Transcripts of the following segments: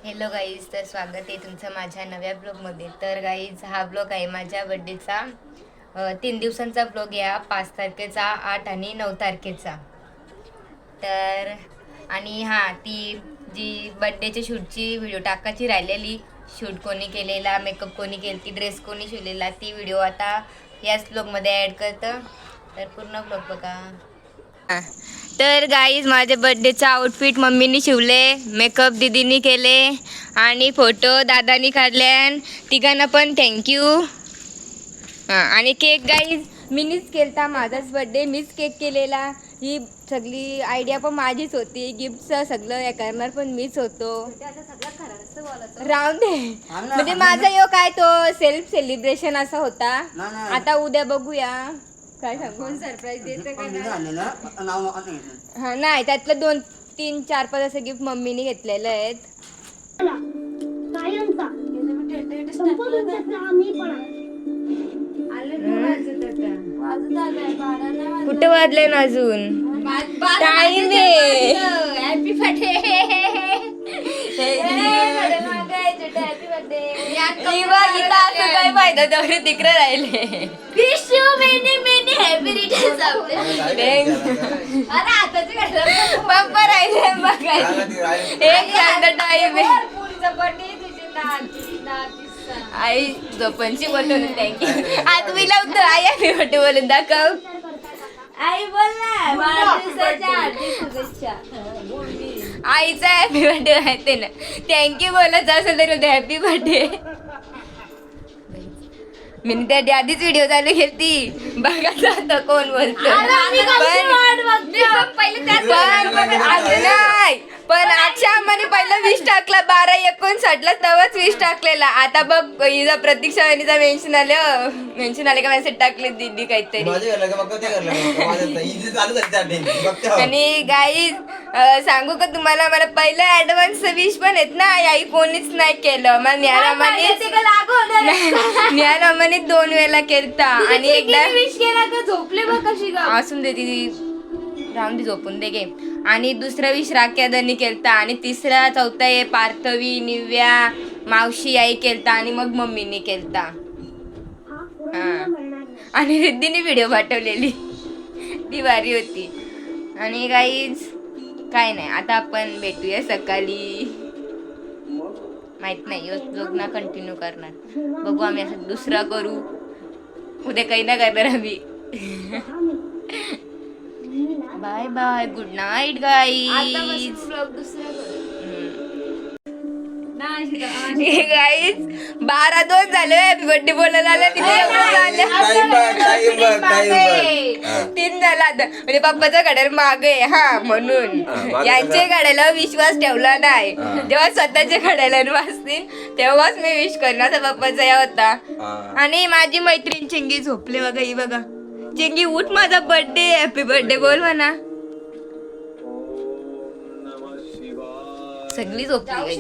Hello guys, तर स्वागत आहे तुमचं माझ्या नव्या ब्लॉगमध्ये. तर गाईज, हा ब्लॉग आहे माझ्या बड्डेचा 3 दिवसांचा ब्लॉग आहे. 5 तारखेचा, 8 आणि 9 तारखेचा. तर आणि हां, ती जी बड्डेच्या शूटची व्हिडिओ टाकायची राहिलेली, शूट कोणी केलेला, मेकअप कोणी केली, ड्रेस कोणी शिवलेला, ती व्हिडिओ आता याच ब्लॉगमध्ये ॲड करतं. तर पूर्ण ब्लॉग बघा. तर गाईज, माझ्या बड्डेचा आउटफिट मम्मीनी शिवले, मेकअप दीदीनी केले आणि फोटो दादानी काढले. तिघांना पण थँक्यू. हां, आणि केक गाईज मीनीच केलता. माझाच बड्डे, मीच केक केलेला. ही सगळी आयडिया पण माझीच होती. गिफ्टचं सगळं हे करणार पण मीच होतो. राहून दे, म्हणजे माझा यो काय तो सेल्फ सेलिब्रेशन असा होता. आता उद्या बघूया काय सांगू, सरप्राईज देतं का हा. नाही, त्यातलं 2, 3, 4, 5 असे गिफ्ट मम्मीने घेतलेले आहेत. कुठे वाजले ना अजून, टाइम आहे. हॅपी बर्थडे काय फायदा, तेवढे तिकडे राहिले. पप्पा राहिले बघा, एक टाइम आहे. आई झोपणची बोलून थँक्यू. आज मी लावतो आई हॅपी बर्थडे बोलून दाखव. आई बोल ना, आईचा हॅपी बर्थडे माहिती ना, थँक्यू बोलायचं असेल तरी हॅपी बर्थडे. मी त्या आधीच व्हिडिओ चालू घेतली, बघायचं आता कोण बोलतो. पण अच्छा आम्हाला पहिला 20 टाकला, 12/59 तेव्हाच 20 टाकलेला. आता बघ हिचा प्रतीक्षा वहिनीचा मेन्शन आले का मेसेज टाकले दीदी काहीतरी. आणि गाईज सांगू का तुम्हाला, मला पहिलं ऍडव्हान्स विश पण आहेत ना, आई कोणीच नाही केलं. मला निहारामाने 2 वेळेला केलता आणि एकदा विश केला तर झोपले बघ कशी असून दे ती, राहून दे, झोपून दे गे. आणि दुसरा विश राख्यादानी केलता आणि तिसरा चौथा आहे पार्थवी, निव्या, मावशी आई केलता आणि मग मम्मीने केलता. आणि रिद्धीने व्हिडिओ पाठवलेली, ती भारी होती. आणि गाईज काय नाही, आता आपण भेटूया सकाळी. माहित नाही ब्लॉग ना कंटिन्यू करणार, बघू आम्ही असं दुसरा करू. उद्या काही ना करणार आम्ही. Bye bye, good night guys. Guys 12:02 झाले, हॅपी बर्थडे बोलायला आल्या. 3 झाला आता, म्हणजे पप्पाच्या घड्याला मागे हा, म्हणून यांच्या घड्याला विश्वास ठेवला नाही. जेव्हा स्वतःच्या घड्याला वाचतील तेव्हाच मी विश करणार, असा पप्पाचा या होता. आणि माझी मैत्रीण चिंगी झोपले बघा, ही बघा. चिंगी उठ, माझा बर्थडे, हॅपी बर्थडे बोल म्हणा. सगळी झोपली.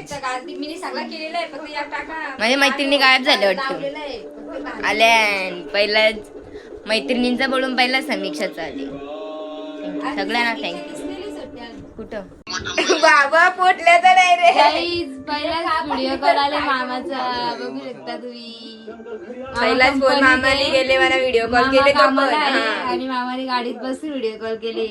माझ्या मैत्रिणी गायब झाल्या वाटतं. आल्या पहिला मैत्रिणींचा बोलून पहिला समीक्षाचा आली. सगळ्यांना थँक्यू. कुठं बाबा पोटल्या तर नाही रे. पहिलाच व्हिडिओ कॉल आले मामाचा, बघू शकता तुम्ही. पहिलाच फोन मामाने गेले, मला व्हिडिओ कॉल केले आणि मामाने गाडीत बसून व्हिडिओ कॉल केले.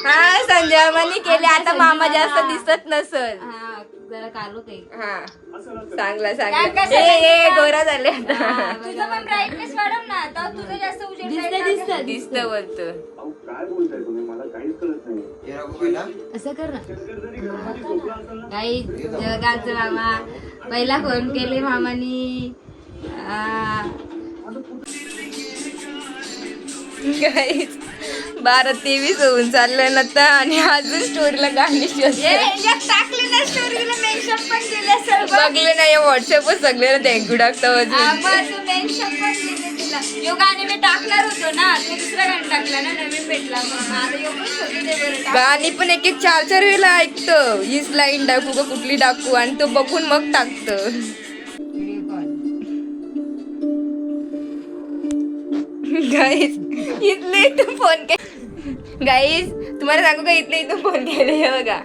हा, संजय मामाने केले. आता मामा जास्त दिसत नसल. जरा कालो काही. हा, चांगला चांगला. ए गोरा झाले आता. तुझं पण ब्राईटनेस वाढव ना, आता तुझं जास्त उजेड दिसत बोलतो. असं कर ना. काही जगाचं मामा पहिला फोन केले मामानी. गाईज 12:23 होऊन चाललं ना, आणि अजून स्टोरीला गाणी टाकले ना, स्टोरीला मेन्शन पण केलं. बघले नाही व्हॉट्सअपवर सगळ्यांना थँक्यू टाकतो. मेन्शन पण केले तिला. यो गाणी मी टाकणार होतो ना, तू दुसरा गाणी टाकला ना, नवीन भेटला. गाणी पण एक 4 वेळेला ऐकतं. हीच लाईन टाकू का कुठली टाकू, आणि तो बघून मग टाकतं. गाईज इथले इथून फोन केले. गाईज तुम्हाला सांगू का, इथले इथून फोन केले बघा.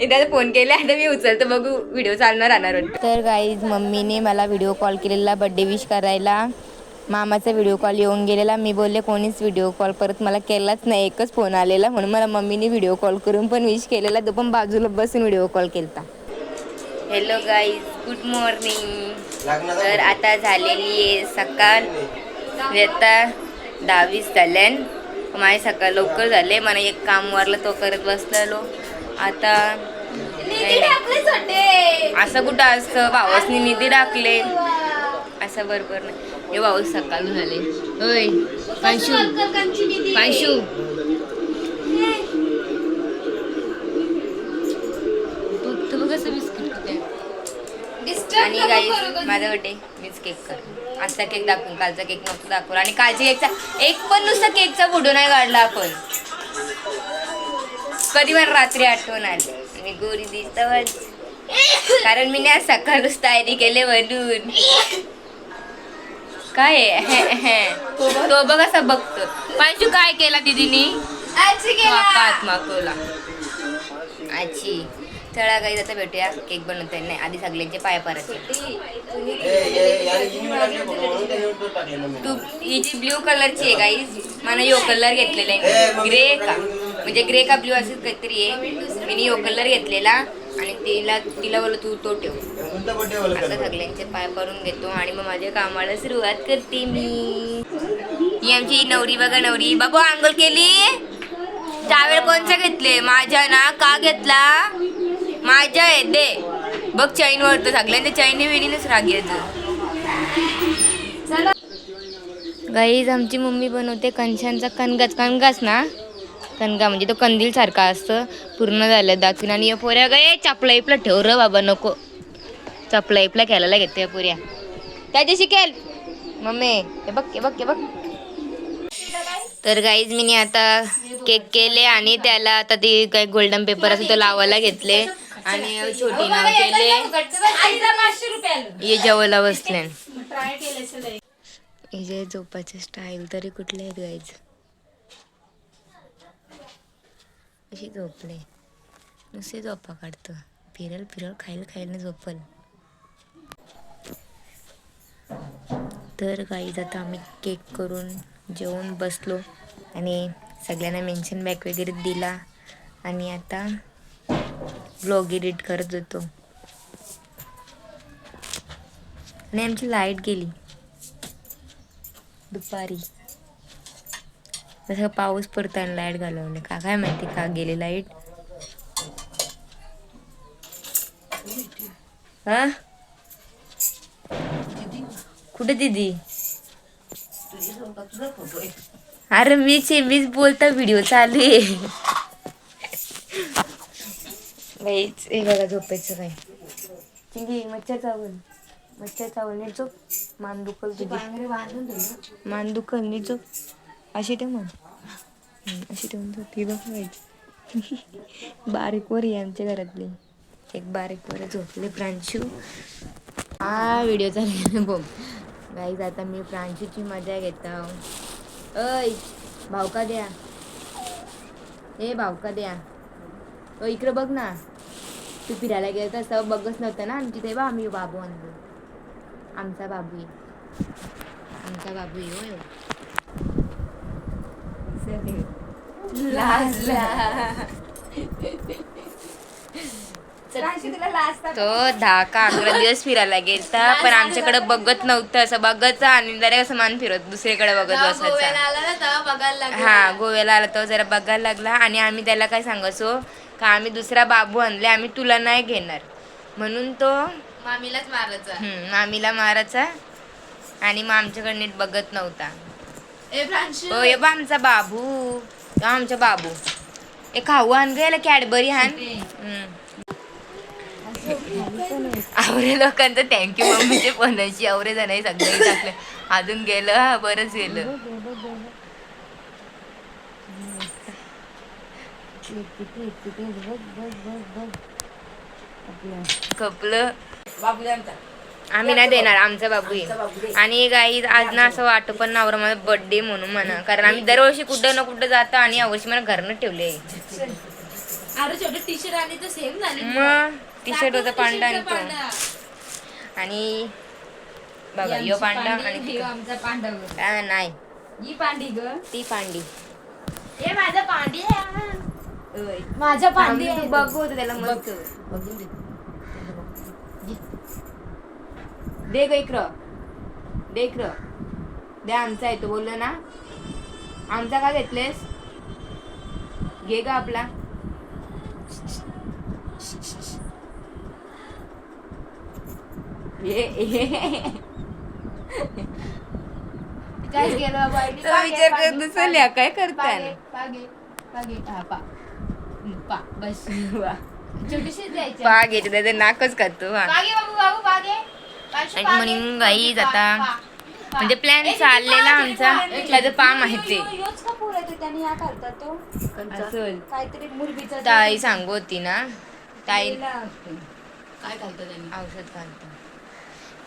एकदा फोन केला आता मी उचलतो बघू व्हिडिओ चालणार राहणार. तर गाईज मम्मीने मला व्हिडिओ कॉल केलेला बर्थडे विश करायला. मामाचा व्हिडिओ कॉल येऊन गेलेला. मी बोलले कोणीच व्हिडिओ कॉल परत मला केलाच नाही, एकच फोन आलेला म्हणून मला मम्मीने व्हिडिओ कॉल करून पण विश केलेला. तो पण बाजूला बसून व्हिडिओ कॉल केला. Hello guys, good morning. तर आता झालेली आहे सकाळ. आता 10:20 झाल्यान. माझे सकाळ लवकर झाले. मला एक काम वारलं तो करत बसलेलो. आता असं कुठं असतं, भावासनी निधी टाकले असं बरोबर नाही. हे भाऊ सकाळ झाले. होय पांशू पांशू तू कसं बिस्किट आणि गाईस माझा बर्थडे मीच केक कर. आजचा केक दाखवून कालचा केक नव्हता दाखवला. आणि कालच्या केकचा एक पण नुसता केकचा फोटो नाही काढला आपण. कधी मला रात्री आठवण आली आणि गोरी दिसत कारण मी आज सकाळच तयारी केले म्हणून. काय तो बघ असं बघतो. पांशू काय केला दीदीनी मागवला आजी. चला काही आता भेटूया. केक बनवता नाही आधी सगळ्यांचे पाय पारायचे. तू ही जी ब्ल्यू कलरची आहे गाईज, मला यो कलर घेतलेला आहे. ग्रे का म्हणजे ग्रे का ब्ल्यू असं काहीतरी आहे. मी यो कलर घेतलेला आणि तिला बोललो तू तो ठेव. आता सगळ्यांचे पाय परून घेतो आणि मग माझ्या कामाला सुरुवात करते मी. ही आमची नवरी बघा. नवरी बाबू आंघोळ केली. टावेल कोणचा घेतले? माझ्या ना. का घेतला? माझ्या आहे दे बघ. चैन वरतो सगळ्यांच्या चैनी विणीनच राग येतो. गाईज आमची मम्मी बनवते कणशांचा कणगाच ना. कणगा म्हणजे तो कंदील सारखा असतं. पूर्ण झालं दाखवून. आणि या पोऱ्या गे चपला इपला ठेव र बाबा नको. चपला इपला खेळायला घेते या पोऱ्या. त्याच्याशी खेळ मम्मी. हे बघ हे बघ हे बघ. तर गाईज मी आता केक केले आणि त्याला आता ती काही गोल्डन पेपर असं तो लावायला घेतले आणि छोटी नाव केले. हे जेवायला बसले. हे झोपाचे स्टाईल तरी कुठले आहेत गाईज. अशी झोपले नुसते झोपा काढतो. फिरल खायला झोपल. तर गाईज आता आम्ही केक करून जेवून बसलो आणि सगळ्यांना मेन्शन बॅक वगैरे दिला आणि आता ब्लॉग एडिट करत होतो. आणि आमची लाईट गेली दुपारी. जसं पाऊस पडतो आणि लाईट घालवले का काय माहिती का गेली लाईट. हा कुठे दीदी? अरे मीच बोलता व्हिडिओ चालू आहे. हे बघा झोपायचं काय. चिंगी मच्छर चावल नीट झोप. मान दुखल तुझी. मान दुखल नीट झोप. अशी ठेव मग. अशी ठेवून झोप. ही बघायची बारीक वर आहे आमच्या घरातली. एक बारीक वर झोपले प्रांशू. हा व्हिडिओ चालू बघ गाईज. आता मी प्रांशूची मजा घेतो. अय भावका द्या. ए भावका द्या. इकडे बघ ना. तू फिरायला गेलं तर असं बघच नव्हतं ना आमची. तेव्हा आम्ही बाबू आणलो. आमचा बाबू होय. तो 10-11 दिवस फिरायला गेलता पण आमच्याकडे बघत नव्हतं. असं बघायचं आणि जरा असं मान फिरत दुसरीकडे बघत बसायचं. हा गोव्याला आला तो जरा बघायला लागला आणि आम्ही त्याला काय सांगायचो का आम्ही दुसरा बाबू आणले, आम्ही तुला नाही घेणार म्हणून तो मामीला मारायचा आणि मग आमच्याकडे नीट बघत नव्हता. ये बा आमचा बाबू. ए खाऊ आण गेला कॅडबरी हान. आवरे लोकांचं थँक्यू मम्मीचे पणाची. आवरे जण सगळे टाकले. अजून गेलं बरंच गेलं. कपलं आम्ही नाही देणार. आमचा बाबू आहे. आणि गाई आज ना असं वाटतं पण नवरा माझा बर्थडे म्हणून म्हणा. कारण आम्ही दरवर्षी कुठं ना कुठं जातो आणि यावर्षी मला घरनं ठेवले. अरे छोटे टी शर्ट आली तर सेम झाली. मग टी शर्ट होता पांडा आणि तो पांडा. आणि बघा ही यो आमची पांडा पांडी, आणि ह्यो आमचा पांडा ग. नाही ही पांडी ग. ती पांडी हे माझा पांडी आहे. ओय. माझा पांडी आम्ही आहे. तू बघू होतं त्याला मस्त बघून दे. दे ग इकडं दे इकडं दे आमचा आहे तो बोललो ना आमचा का घेतलेस घे ग आपला काय केलं बाबा? तो विचार करत असेल या काय करताय बस छोटीशी द्यायची. पाग येते त्याचं नाकच खातो हा बागे बाबू बाबू बागे. आणि म्हणून गाईज आता म्हणजे प्लॅन चाललेला आमचा त्याचं पा माहिती योच का पुरा तो त्याने या घालतात तो असेल काहीतरी मुलगीचा ताई सांगू होती ना ताई काय घालतात त्यांनी औषध घालतो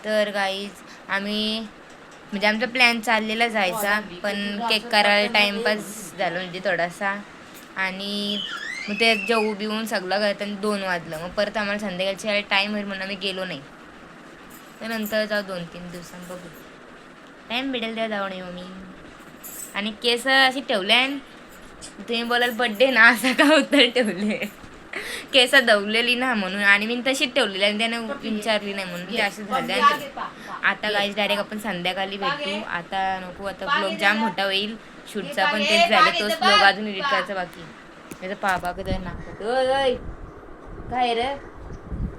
तर गाईज आम्ही म्हणजे आमचा प्लॅन चाललेला जायचा पण केक करायला टाइमपास झाला म्हणजे थोडासा आणि मग ते जेवू बिवून सगळं करताना 2 वाजलं मग परत आम्हाला संध्याकाळची यायला टाईम होईल म्हणून आम्ही गेलो नाही तर नंतर जाऊ 2-3 दिवसांनी बघू टाईम भेटेल तेव्हा जाऊ नाही मम्मी आणि केस अशी ठेवले तुम्ही बोलाल बड्डे ना असा का उत्तर ठेवले केस दवलेली ना म्हणून आणि मी तशीच ठेवलेली आणि त्याने विचारली नाही म्हणून ते असे झाले आता गाईज डायरेक्ट आपण संध्याकाळी भेटू आता नको आता ब्लॉग जाम मोठा होईल शूटचा पण तेच झालं तोच ब्लॉग अजून एडिट करायचा बाकी त्याचं पापा कधी नाकत ओय काय रे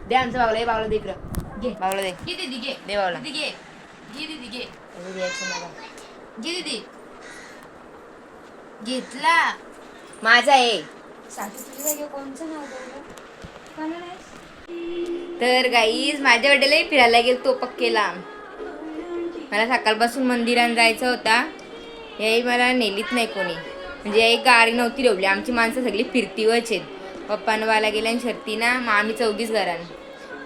दे आमचं बावला दे इकडं घे बावला दे घे दीदी घे दे बावला दीदी घे घे दीदी घे घे दीदी घेतला माझा आहे सासू तुझ्या जागी कोणचं नाव ठेवलं? तर गाईज माझ्या बड्डेला फिरायला गेलो तो पक्केला मला सकाळपासून मंदिरात जायचं होता याही मला नेलीच नाही कोणी म्हणजे एक गाडी नव्हती ठेवली आमची माणसं सगळी फिरतीवरच आहेत पप्पानं वाला गेल्या आणि शर्ती ना मग आम्ही 24 घरान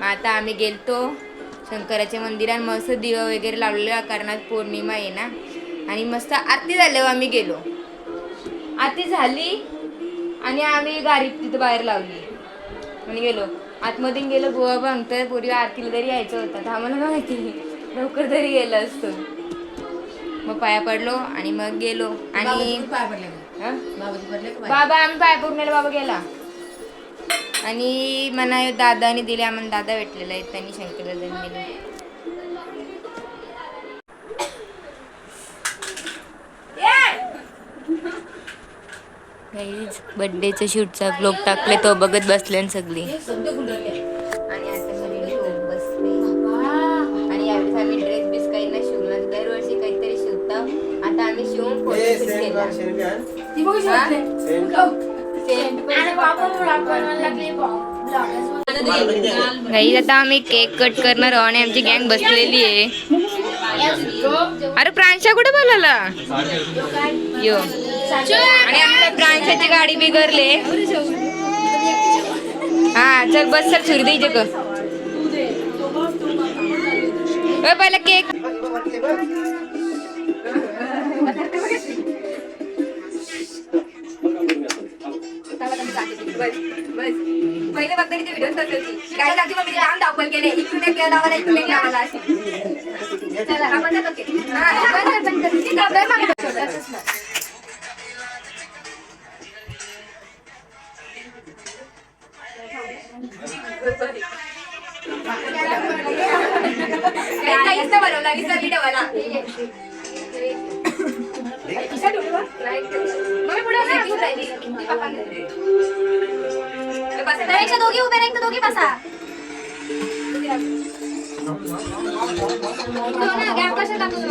मग आता आम्ही गेलतो शंकराच्या मंदिरात मस्त दिवा वगैरे लावलेला कारण पौर्णिमा आहे ना आणि मस्त आरती झाल्यावर आम्ही गेलो आरती झाली आणि आम्ही गाडी तिथं बाहेर लावली आणि गेलो आतमध्ये गेलो बुवा बघतोय पूर्वी आरतीला तरी यायचं होतं तर आम्हाला माहिती लवकर तरी गेलं असतं मग पाया पडलो आणि मग गेलो आणि बाबा आम्ही पाया पडून गेलो बाबा गेला आणि मना दादाने दिले आम्हाला दादा भेटलेला आहे त्यांनी शंकरला दिले बर्थडेचा शूटचा ब्लॉग टाकले तो बघत बसले सगळी आणि आता घरी बसले आणि यावेळेस आम्ही ड्रेस बीस काही नाही शिवला दरवर्षी काहीतरी शिवतो आता आम्ही शिवून फोटो केला गाईज आता आम्ही केक कट करणार आहोत आणि आमची गँग बसलेली आहे अरे प्रांशा कुठे बोलायला यो आणि आमच्या प्रांशाची गाडी बिघडले हा चल बस चल सुरू द्यायचे ग पहिला केक पहिले बघता की व्हिडिओ तसं काही लागली मग मी लांब धावपल केले इकडून एक लावायला इकडून एक लावायला अशी चला आपण जातो की काहीच तर बनवला विसरली ठेवायला दोघी उभे राहा दोघी बसा उभी राहा ना कष्ट आपली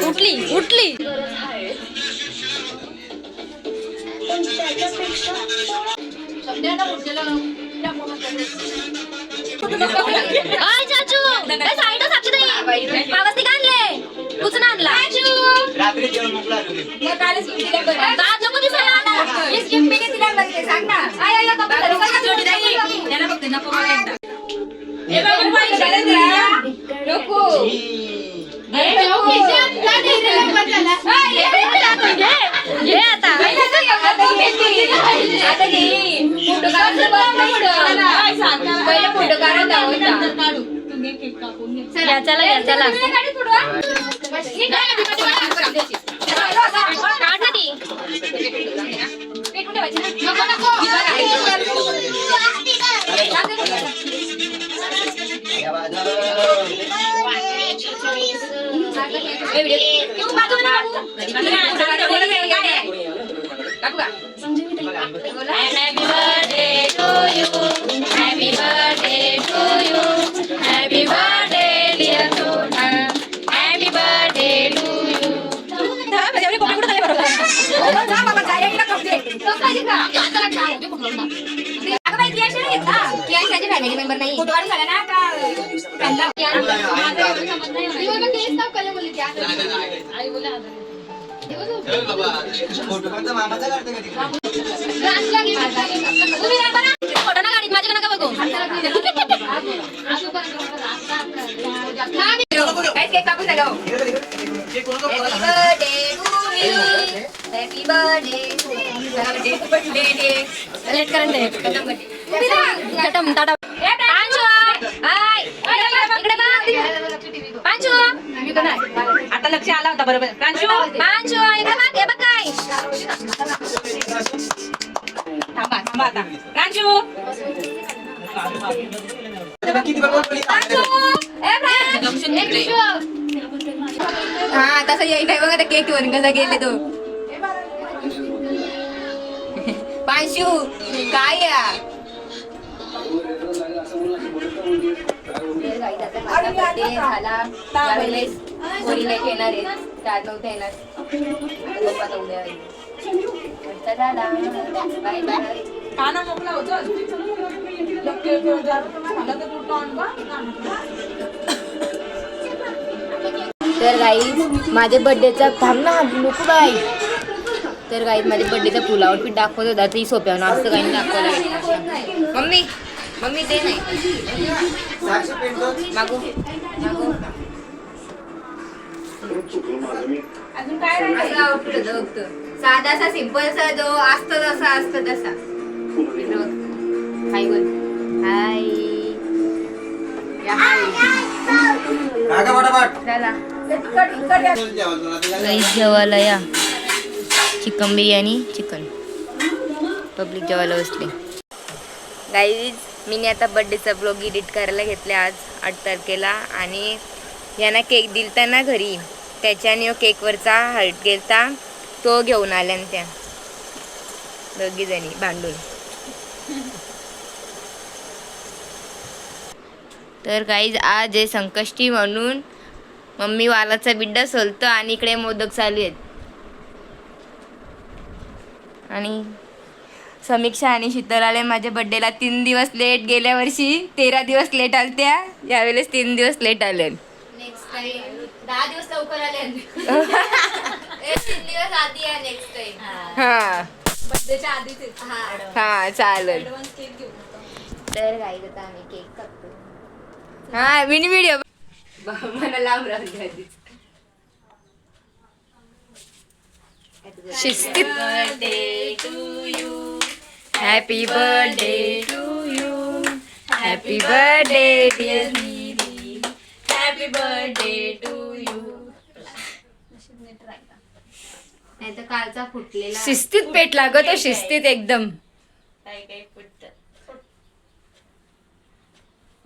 उठली उठली चाचू साईड साक्षी पावस्ती आणले कुचून आणला रात्री जेवण मोकळा चला चला Happy birthday to you. Happy birthday to you. Happy birthday dear Sona. Happy birthday to you. Family member नाही मामाचा काढते कधी फोटो ना गाडीत माझ्या नका बघू केक कापून जागा हॅपी बर्थडे लेट करंट आहे खटम टाटा पांचू हाय इकडे बघ पांचू आता लक्ष आला होता बरोबर प्रांशू पांचू इकडे बघ हे बघ काय थांबा थांबा आता प्रांशू किती बरोबर पडली हा तसं येई नाही बघा केक वर कसा गेले तो पांशू काय या झाला त्यावेळेस होळीला येणार आहेत 4-9 येणार पप्पा उद्या झाला बाय बाय काना मोकला होतो तर गाई माझ्या बर्थडेचा थांब ना नको बाई तर गाई माझ्या बर्थडेचा फुल आउटफिट दाखवत होता ती सोप्यावर असं काही दाखवलं मम्मी मम्मी ते नाही मागू मागू अजून काय असं आउटफिट होतं फक्त साधा असा सिंपलसा जो असतो तसा असतो तसा हाय बोल हाय चला जेवायला या चिकन बिर्याणी चिकन पब्लिक जेवायला बसले गाईज मी आता बर्थडेचा ब्लॉग एडिट करायला घेतला आज 8 तारखेला आणि यांना केक दिलता ना घरी त्याच्याने केकवरचा हर्ट गेलता तो घेऊन आल्या त्या दोघी जणी भांडून तर गाईज आज आहे संकष्टी म्हणून मम्मी वालाचा बिड्डा सोलतो आणि इकडे मोदक चालू आहेत आणि समीक्षा आणि शीतल आले माझ्या बर्थडेला 3 दिवस लेट गेल्या वर्षी 13 दिवस लेट आलत्या यावेळेस 3 दिवस लेट आले नेक्स्ट टाइम 10 दिवस लवकर आले 3 दिवस आधी आहे नेक्स्ट टाइम हा बर्थडेच्या आधीच हा चालेल तर गाईज आता आम्ही केक कापतो हा मिनी व्हिडिओ मला लांब राहू आधीच शिस्तीत birthday to you happy birthday to you happy birthday dear didi happy birthday to you नाही तर कालचा फुटलेला शिस्तीत पेट लागत शिस्तीत एकदम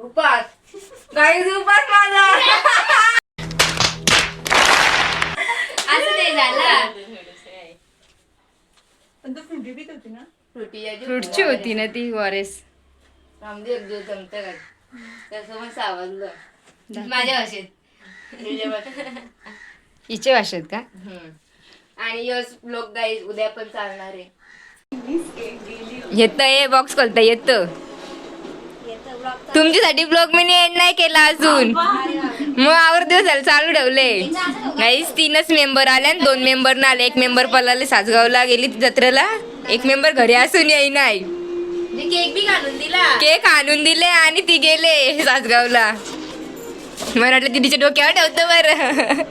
उपास गाईज उपास माझा फ्रूटची होती ना ती वॉरेस. माझ्या भाषेत हिचे भाषेत का. आणि यस ब्लॉग गाईज उद्या पण चालणार आहे. येत ये बॉक्स खोलता येत. तुमच्यासाठी ब्लॉग मी एंड नाही केला अजून. मग आवर दिवस झाले चालू ठेवले. गाईज 3च मेंबर आले आणि 2 मेंबर ना आले. 1 मेंबर पलाले सासगावला गेली जत्रेला. 1 मेंबर घरी असून येई नाही. केक आणून दिले आणि ती गेले सासगावला. मला वाटलं ती तिच्या डोक्यावर ठेवतं बरं.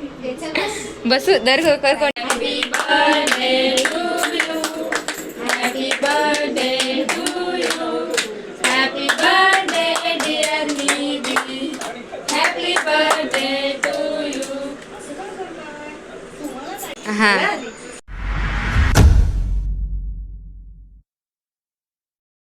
बसू दर कर कोण. हा